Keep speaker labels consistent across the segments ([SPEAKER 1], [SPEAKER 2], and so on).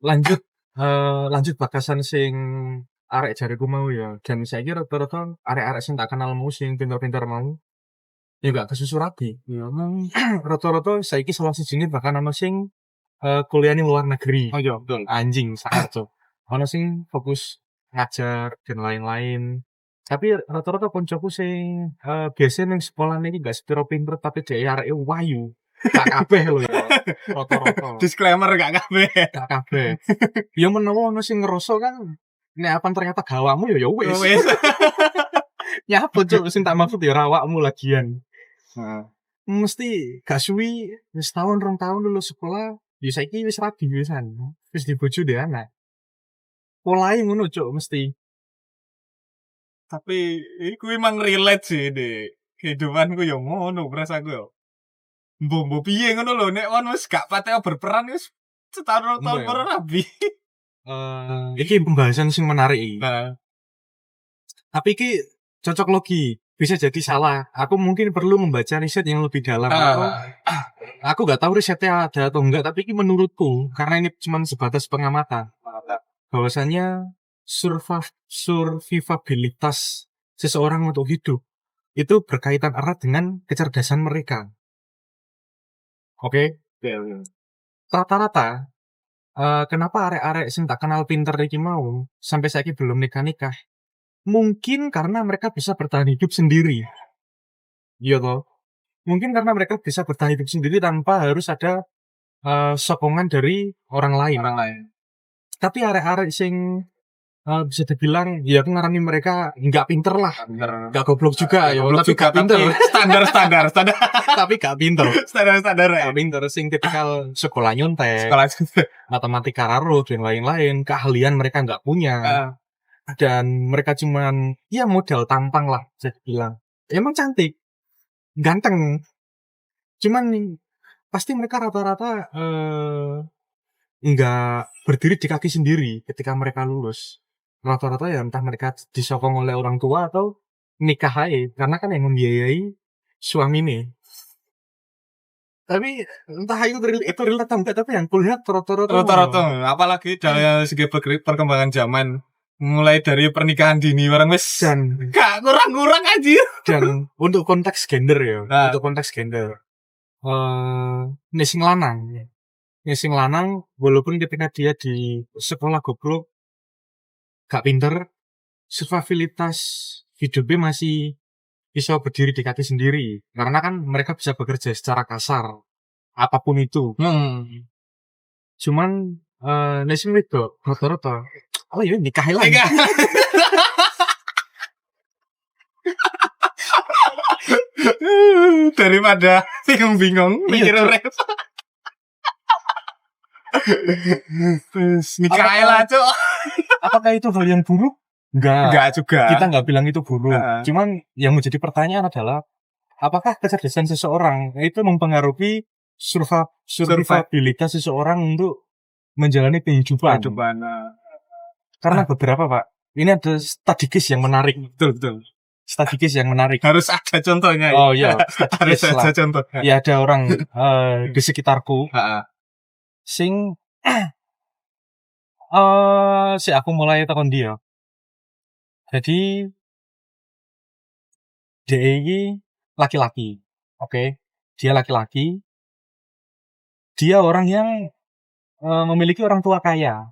[SPEAKER 1] lanjut lanjut bakasan sing arek jariku mau ya. Dan saiki rata-rata arek-arek sing tak kenal mau sing pinter-pinter mau ya gak kesusu rabi. Ya rata-rata saiki salah sijine bahkan ana sing kuliah ning luar negeri.
[SPEAKER 2] Oh iya, betul.
[SPEAKER 1] Anjing sangat cok. Ana sing fokus ngajar dan lain-lain. Tapi rata-rata koncoku sing biasanya ning sekolah iki gak sepiro pinter tapi dhek areke wayu. Gak kabeh lho ya. Rata-rata.
[SPEAKER 2] Disclaimer gak kabeh.
[SPEAKER 1] Gak kabeh. Ya menawa ono sing ngeroso kan nek apa ternyata gawakmu ya wis. Nyapa cok sing tak maksud ya awakmu lagian.
[SPEAKER 2] Heeh.
[SPEAKER 1] Mesti gak suwi wis tahun 2 tahun lulus sekolah, ya saiki wis rabi wisan. Wis dibojo dhe anak. Polahe ngono cok mesti.
[SPEAKER 2] Tapi iku emang relate sih di kehidupanku ya ngono berasaku ya. Mbok piye ngono lho nek wis gak pateo berperan wis setahun tahun
[SPEAKER 1] Mbok ya.
[SPEAKER 2] baru rabi.
[SPEAKER 1] Iki pembahasan sing menarik iki.
[SPEAKER 2] Nah,
[SPEAKER 1] Tapi iki cocok logi. Bisa jadi salah. Aku mungkin perlu membaca riset yang lebih dalam. Aku gak tahu risetnya ada atau enggak, tapi ini menurutku karena ini cuma sebatas pengamatan. Bahwasanya survivabilitas seseorang untuk hidup itu berkaitan erat dengan kecerdasan mereka. Oke? Rata-rata kenapa arek-arek sing tak kenal pinter iki mau sampai saiki belum nikah-nikah? Mungkin karena mereka bisa bertahan hidup sendiri. Iya toh? Mungkin karena mereka bisa bertahan hidup sendiri tanpa harus ada sokongan dari orang lain. Tapi arek-arek sing bisa dibilang ya aku ngarani mereka nggak pinter lah, nggak goblok juga ya,
[SPEAKER 2] tapi
[SPEAKER 1] juga pinter.
[SPEAKER 2] Standar.
[SPEAKER 1] Tapi gak pinter.
[SPEAKER 2] Standar ya.
[SPEAKER 1] Gak pinter sing tipikal sekolah nyontek,
[SPEAKER 2] Sekolah
[SPEAKER 1] matematika raro dan lain-lain, keahlian mereka nggak punya. Dan mereka cuman ya modal tampang lah bisa dibilang. Emang cantik, ganteng. Cuman pasti mereka rata-rata nggak berdiri di kaki sendiri ketika mereka lulus. Rata-rata ya entah mereka disokong oleh orang tua atau nikah aja. Karena kan yang membiayai suami nih. Tapi entah itu real atau enggak, tapi yang kulihat
[SPEAKER 2] rata-rata. Apalagi dari segi perkembangan zaman, mulai dari pernikahan dini orang wis
[SPEAKER 1] dan
[SPEAKER 2] gak kurang aja.
[SPEAKER 1] Dan untuk konteks gender ya, untuk konteks gender, sing lanang walaupun ketika dia di sekolah goblok gak pinter, survivabilitas hidupnya masih bisa berdiri di kaki sendiri karena kan mereka bisa bekerja secara kasar apapun itu. Cuman sing wedok rata-rata oh iya nikah lagi.
[SPEAKER 2] Daripada bingung mikir urip. Nikah lah, Cuk.
[SPEAKER 1] Apakah itu hal yang buruk? Enggak
[SPEAKER 2] juga.
[SPEAKER 1] Kita enggak bilang itu buruk. Cuman yang menjadi pertanyaan adalah apakah kecerdasan seseorang itu mempengaruhi survivabilitas seseorang untuk menjalani kehidupan? Karena beberapa, Pak. Ini ada statistik yang menarik.
[SPEAKER 2] Betul.
[SPEAKER 1] Statistik yang menarik.
[SPEAKER 2] Harus ada contohnya.
[SPEAKER 1] Oh iya,
[SPEAKER 2] harus ada contohnya.
[SPEAKER 1] Ya ada orang di sekitarku. Sing aku mulai tekan dia. Jadi dia ini laki-laki. Oke. Dia laki-laki. Dia orang yang memiliki orang tua kaya.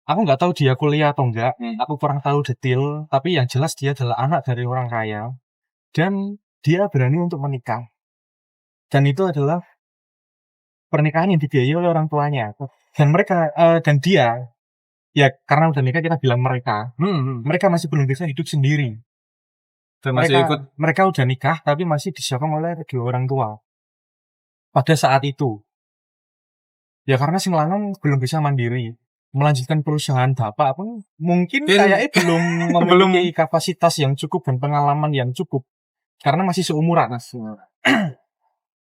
[SPEAKER 1] Aku nggak tahu dia kuliah atau enggak. Aku kurang tahu detail. Tapi yang jelas dia adalah anak dari orang kaya. Dan dia berani untuk menikah. Dan itu adalah pernikahan yang dibiayai oleh orang tuanya. Dan mereka, dan dia, ya karena udah nikah kita bilang mereka. Mereka masih belum bisa hidup sendiri.
[SPEAKER 2] Dan
[SPEAKER 1] mereka udah nikah tapi masih disokong oleh kedua orang tua. Pada saat itu. Ya karena sing lanang belum bisa mandiri. Melanjutkan perusahaan bapak pun mungkin kayaknya belum memiliki kapasitas yang cukup dan pengalaman yang cukup. Karena masih seumuran.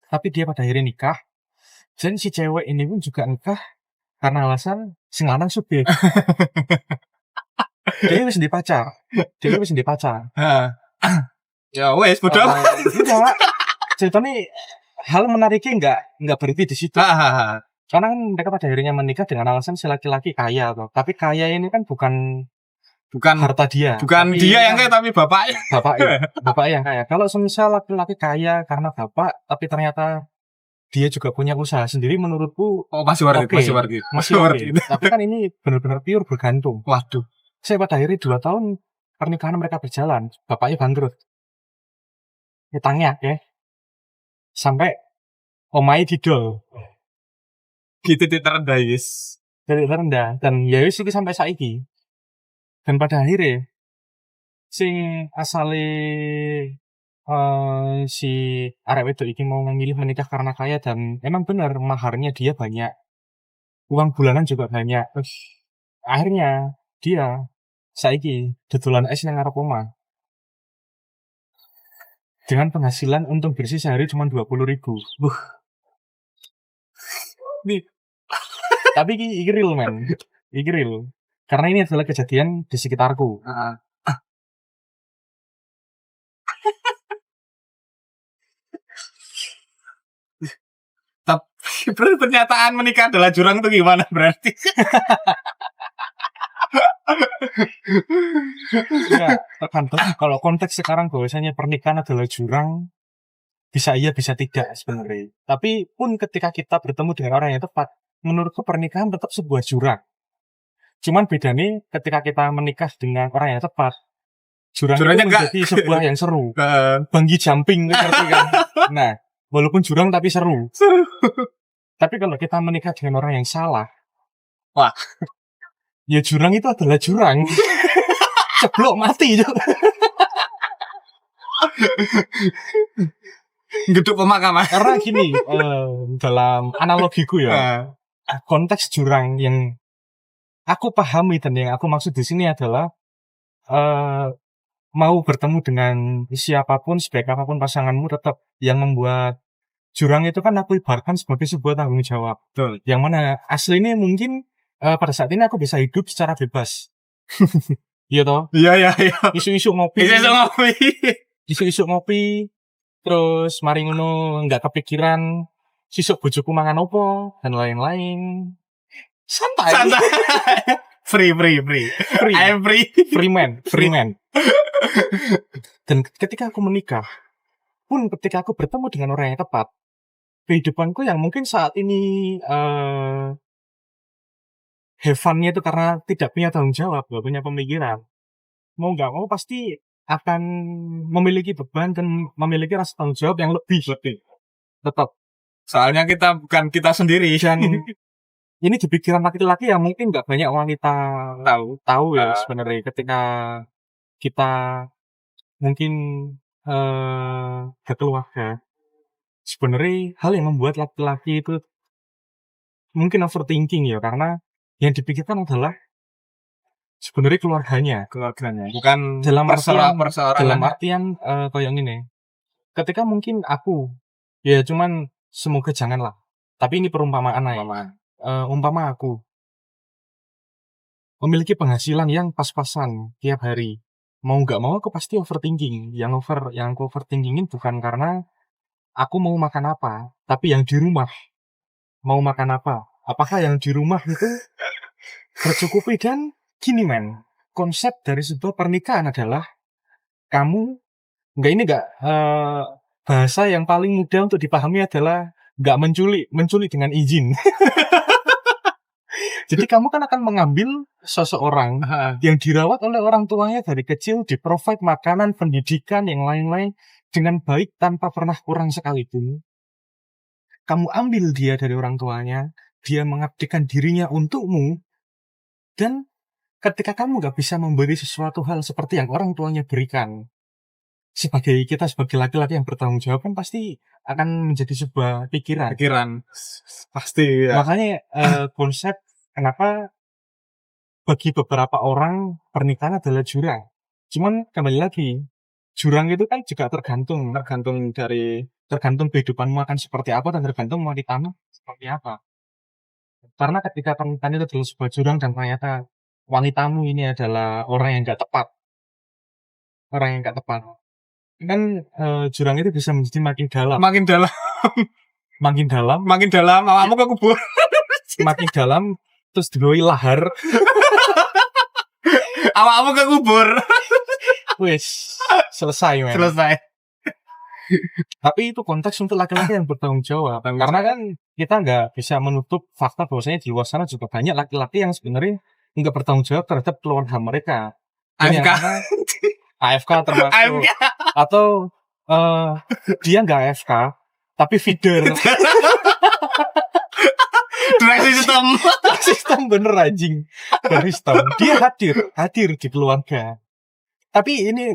[SPEAKER 1] Tapi dia pada akhirnya nikah. Dan si cewek ini pun juga nikah karena alasan sing lanang subjek. Dia wis ndek pacar. Ya wes bodoh. Ceritanya hal menariknya nggak berhenti di situ.
[SPEAKER 2] Hahaha.
[SPEAKER 1] Karena kan mereka pada akhirnya menikah dengan alasan si laki-laki kaya toh. Tapi kaya ini kan bukan harta dia.
[SPEAKER 2] Bukan
[SPEAKER 1] tapi
[SPEAKER 2] dia yang
[SPEAKER 1] kan
[SPEAKER 2] kaya tapi bapaknya.
[SPEAKER 1] bapak yang kaya. Kalau semisal laki-laki kaya karena bapak, tapi ternyata dia juga punya usaha sendiri, menurutku
[SPEAKER 2] Oh, masih worth it,
[SPEAKER 1] oke,
[SPEAKER 2] masih worth it.
[SPEAKER 1] Tapi kan ini benar-benar pure bergantung.
[SPEAKER 2] Waduh.
[SPEAKER 1] Saya pada akhirnya 2 tahun pernikahan mereka berjalan, bapaknya bangkrut. Utangnya ya. Sampai omai didol.
[SPEAKER 2] Gitu titik terendah, yes.
[SPEAKER 1] Dari rendah dan ya wis iki sampai saiki. Dan pada akhirnya sing asale si arek wedok iki mau memilih menikah karena kaya dan emang benar maharnya dia banyak, uang bulanan juga banyak. Terus akhirnya dia saiki dodolan es nang ngarep omah. Dengan penghasilan untung bersih sehari cuma 20.000. Nih, tapi iki real man. Iki real. Karena ini adalah kejadian di sekitarku.
[SPEAKER 2] Tapi pernyataan menikah adalah jurang itu gimana berarti?
[SPEAKER 1] Ya, tergantung. Kalau konteks sekarang bahwasanya pernikahan adalah jurang, bisa iya bisa tidak sebenarnya. Tapi pun ketika kita bertemu dengan orang yang tepat, menurutku pernikahan tetap sebuah jurang. Cuman bedanya ketika kita menikah dengan orang yang tepat, jurang
[SPEAKER 2] Jurangnya
[SPEAKER 1] itu menjadi sebuah yang seru.
[SPEAKER 2] Heeh.
[SPEAKER 1] Bungee jumping ngerti kan. Nah, walaupun jurang tapi seru. Tapi kalau kita menikah dengan orang yang salah,
[SPEAKER 2] Wah.
[SPEAKER 1] ya jurang itu adalah jurang. Ceblok mati.
[SPEAKER 2] Geduk pemakaman.
[SPEAKER 1] Karena gini, dalam analogiku ya,
[SPEAKER 2] Heeh.
[SPEAKER 1] konteks jurang yang aku pahami dan yang aku maksud di sini adalah mau bertemu dengan siapapun, sebaik apapun pasanganmu, tetap yang membuat jurang itu kan aku ibaratkan sebagai sebuah tanggung jawab.
[SPEAKER 2] Betul.
[SPEAKER 1] Yang mana aslinya mungkin pada saat ini aku bisa hidup secara bebas. Iya toh?
[SPEAKER 2] Iya.
[SPEAKER 1] Isu-isu ngopi. Isu-isu ngopi. Terus mari ngono nggak kepikiran sisuk bojoku mangan opo dan lain-lain. Santai.
[SPEAKER 2] Free. I'm free.
[SPEAKER 1] Free man. Dan ketika aku menikah, pun ketika aku bertemu dengan orang yang tepat, kehidupanku yang mungkin saat ini have fun-nya itu karena tidak punya tanggung jawab, gak punya pemikiran. Mau nggak mau pasti akan memiliki beban dan memiliki rasa tanggung jawab yang lebih. Tetap.
[SPEAKER 2] Soalnya kita bukan kita sendiri.
[SPEAKER 1] Dan ini di pikiran laki-laki yang mungkin nggak banyak wanita tahu ya sebenarnya ketika kita mungkin berkeluarga. Sebenarnya hal yang membuat laki-laki itu mungkin overthinking ya, karena yang dipikirkan adalah sebenarnya keluarganya.
[SPEAKER 2] Bukan
[SPEAKER 1] Dalam
[SPEAKER 2] perseorangan.
[SPEAKER 1] artian kayak gini. Ketika mungkin aku, ya cuman semoga janganlah. Tapi ini perumpamaan aja. Umpama aku memiliki penghasilan yang pas-pasan tiap hari. Mau nggak mau aku pasti overthinking. Yang aku overthinkingin bukan karena aku mau makan apa, tapi yang di rumah mau makan apa. Apakah yang di rumah itu tercukupi? Dan gini men, konsep dari sebuah pernikahan adalah kamu nggak bahasa yang paling mudah untuk dipahami adalah nggak menculik dengan izin. Jadi kamu kan akan mengambil seseorang yang dirawat oleh orang tuanya dari kecil, di-provide makanan, pendidikan, yang lain-lain dengan baik tanpa pernah kurang sekalipun. Kamu ambil dia dari orang tuanya, dia mengabdikan dirinya untukmu, dan ketika kamu gak bisa memberi sesuatu hal seperti yang orang tuanya berikan, sebagai laki-laki yang bertanggung jawab kan pasti akan menjadi sebuah pikiran.
[SPEAKER 2] Pasti ya.
[SPEAKER 1] Makanya konsep kenapa bagi beberapa orang pernikahan adalah jurang. Cuman kembali lagi, jurang itu kan juga tergantung kehidupanmu akan seperti apa dan tergantung wanitamu seperti apa. Karena ketika pernikahan itu adalah sebuah jurang dan ternyata wanitamu ini adalah orang yang gak tepat, kan jurang itu bisa menjadi makin dalam. makin dalam,
[SPEAKER 2] awakmu kekubur.
[SPEAKER 1] makin dalam, terus digawe lahar.
[SPEAKER 2] Awakmu kekubur.
[SPEAKER 1] Wis, selesai, men.
[SPEAKER 2] Selesai.
[SPEAKER 1] Tapi itu konteks untuk laki-laki yang bertanggung jawab. Karena kan kita nggak bisa menutup fakta bahwasanya di luar sana juga banyak laki-laki yang sebenarnya nggak bertanggung jawab terhadap keluarga mereka.
[SPEAKER 2] AFK.
[SPEAKER 1] AFK termasuk.
[SPEAKER 2] AFK.
[SPEAKER 1] Atau dia nggak AFK, tapi feeder.
[SPEAKER 2] Drag
[SPEAKER 1] Sistem bener anjing. Sistem. Dia hadir di keluarga. Tapi ini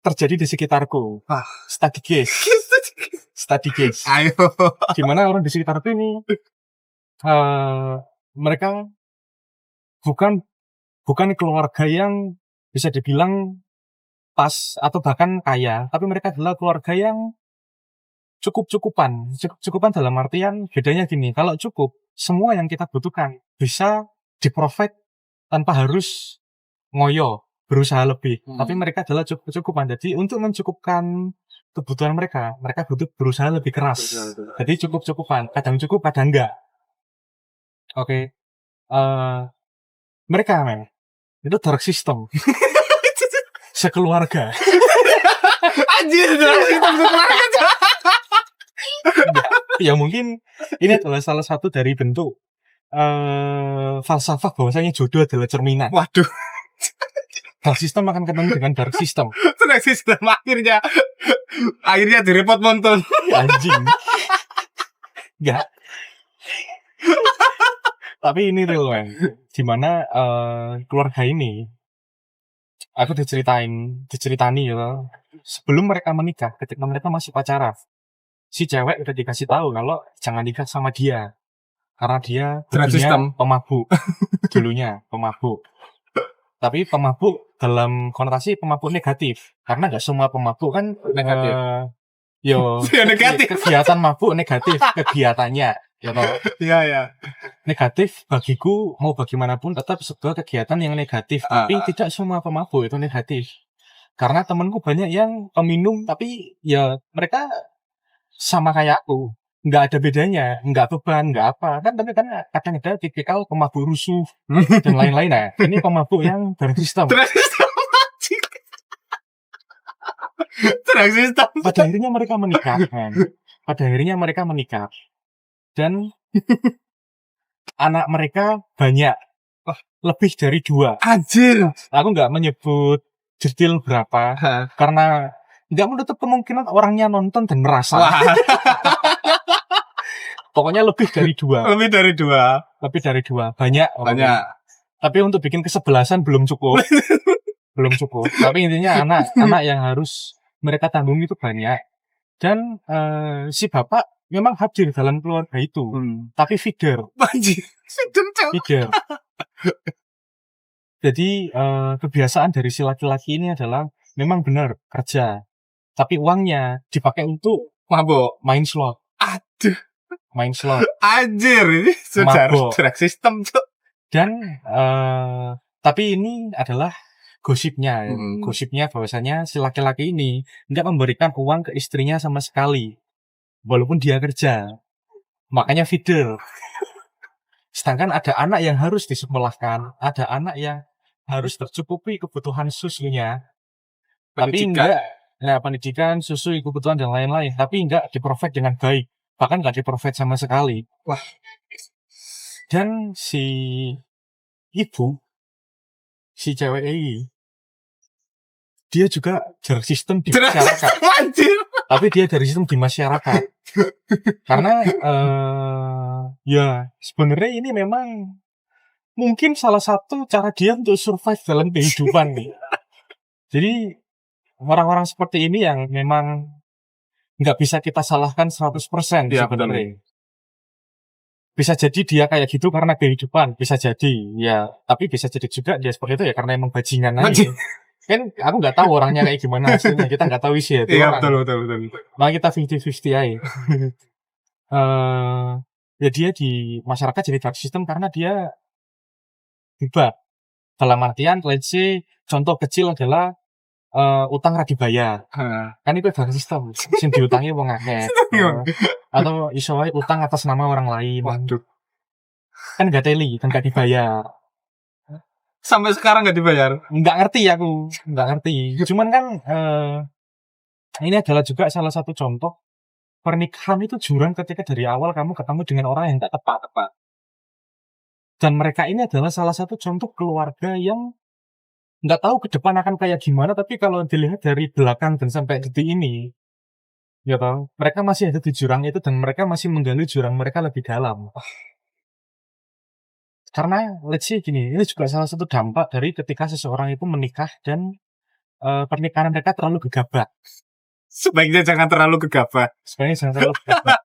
[SPEAKER 1] terjadi di sekitarku. Study case.
[SPEAKER 2] Ayo.
[SPEAKER 1] Gimana orang di sekitarku ini mereka bukan keluarga yang bisa dibilang pas atau bahkan kaya, tapi mereka adalah keluarga yang cukupan dalam artian bedanya gini, kalau cukup semua yang kita butuhkan bisa di-provide tanpa harus ngoyo berusaha lebih. Tapi mereka adalah cukupan. Jadi untuk mencukupkan kebutuhan mereka butuh berusaha lebih keras. Jadi cukupan. Kadang cukup, kadang enggak. Oke. Mereka itu dark system. Sekeluarga.
[SPEAKER 2] Anjir, dark system sekeluarga.
[SPEAKER 1] Ya mungkin ini adalah salah satu dari bentuk falsafah bahwasanya jodoh adalah cerminan.
[SPEAKER 2] Waduh.
[SPEAKER 1] Dark system akan ketemu dengan dark system.
[SPEAKER 2] Dark system akhirnya direpot nonton.
[SPEAKER 1] Anjing. Enggak. Tapi ini real, man. Dimana keluarga ini aku diceritani ya. Sebelum mereka menikah, ketika mereka masih pacaran, si cewek udah dikasih tahu kalau jangan nikah sama dia. Karena dia dulunya pemabuk. Tapi pemabuk dalam konotasi pemabuk negatif. Karena gak semua pemabuk kan
[SPEAKER 2] negatif.
[SPEAKER 1] Negatif. Kegiatan mabuk negatif kegiatannya.
[SPEAKER 2] Iya.
[SPEAKER 1] Negatif bagiku mau bagaimanapun tetap sebuah kegiatan yang negatif. Tapi tidak semua pemabuk itu negatif. Karena temanku banyak yang peminum tapi ya mereka sama kayak aku. Nggak ada bedanya, nggak beban, nggak apa. Tapi kan kadang ada tipikal pemabuk rusuh dan lain-lain. Nah, ini pemabuk yang dark system.
[SPEAKER 2] Dark system.
[SPEAKER 1] Pada akhirnya mereka menikah. Dan anak mereka banyak. Lebih dari 2.
[SPEAKER 2] Anjir.
[SPEAKER 1] Aku nggak menyebut detail berapa. Karena nggak menutup kemungkinan orangnya nonton dan merasa. Pokoknya lebih dari 2. Lebih dari 2. Banyak. Tapi untuk bikin kesebelasan belum cukup. Tapi intinya anak yang harus mereka tanggung itu banyak. Dan si bapak memang hadir dalam keluarga itu. Tapi feeder. Feeder. Jadi kebiasaan dari si laki-laki ini adalah memang benar kerja. Tapi uangnya dipakai untuk
[SPEAKER 2] mabok,
[SPEAKER 1] main slot.
[SPEAKER 2] Aduh.
[SPEAKER 1] Main slot.
[SPEAKER 2] Anjir, ini dark system, Cuk.
[SPEAKER 1] Dan tapi ini adalah gosipnya. Gosipnya bahwasanya si laki-laki ini enggak memberikan uang ke istrinya sama sekali. Walaupun dia kerja. Makanya feeder. Sedangkan ada anak yang harus disekolahkan, ada anak yang harus tercukupi kebutuhan susunya. Tapi enggak, pendidikan, susu, kebutuhan dan lain-lain. Tapi enggak di-provide dengan baik. Bahkan enggak di-provide sama sekali.
[SPEAKER 2] Wah.
[SPEAKER 1] Dan si ibu, si cewek ini, dia juga dari sistem di masyarakat. Tapi dia dari sistem di masyarakat. Karena ya sebenarnya ini memang mungkin salah satu cara dia untuk survive dalam kehidupan nih. Jadi orang-orang seperti ini yang memang nggak bisa kita salahkan 100% sebenarnya. Bisa jadi dia kayak gitu karena kehidupan, bisa jadi ya. Tapi bisa jadi juga dia seperti itu ya karena emang bajingan aja. Kan aku nggak tahu orangnya kayak gimana hasilnya, kita nggak tahu isi itu.
[SPEAKER 2] Iya betul.
[SPEAKER 1] Nah kita 50-50 aja. Ya dia di masyarakat jadi dark system karena dia hibah. Dalam artian, let's say, contoh kecil adalah utang ra dibayar.
[SPEAKER 2] Heeh.
[SPEAKER 1] Kan iku ada sistem sing diutangi wong akeh. Atau iso wae utang atas nama orang lain.
[SPEAKER 2] Waduh.
[SPEAKER 1] Kan gak teli, kan gak dibayar.
[SPEAKER 2] Sampai sekarang nggak dibayar.
[SPEAKER 1] Nggak ngerti aku, nggak ngerti. Cuman kan ini adalah juga salah satu contoh pernikahan itu jurang ketika dari awal kamu ketemu dengan orang yang tak tepat. Dan mereka ini adalah salah satu contoh keluarga yang nggak tahu ke depan akan kayak gimana, tapi kalau dilihat dari belakang dan sampai detik ini, ya tahu, mereka masih ada di jurang itu dan mereka masih menggali jurang mereka lebih dalam. Karena let's say gini, ini juga salah satu dampak dari ketika seseorang itu menikah dan pernikahan mereka terlalu gegabah.
[SPEAKER 2] Sebaiknya jangan terlalu gegabah.
[SPEAKER 1] Sebenarnya jangan terlalu gegabah.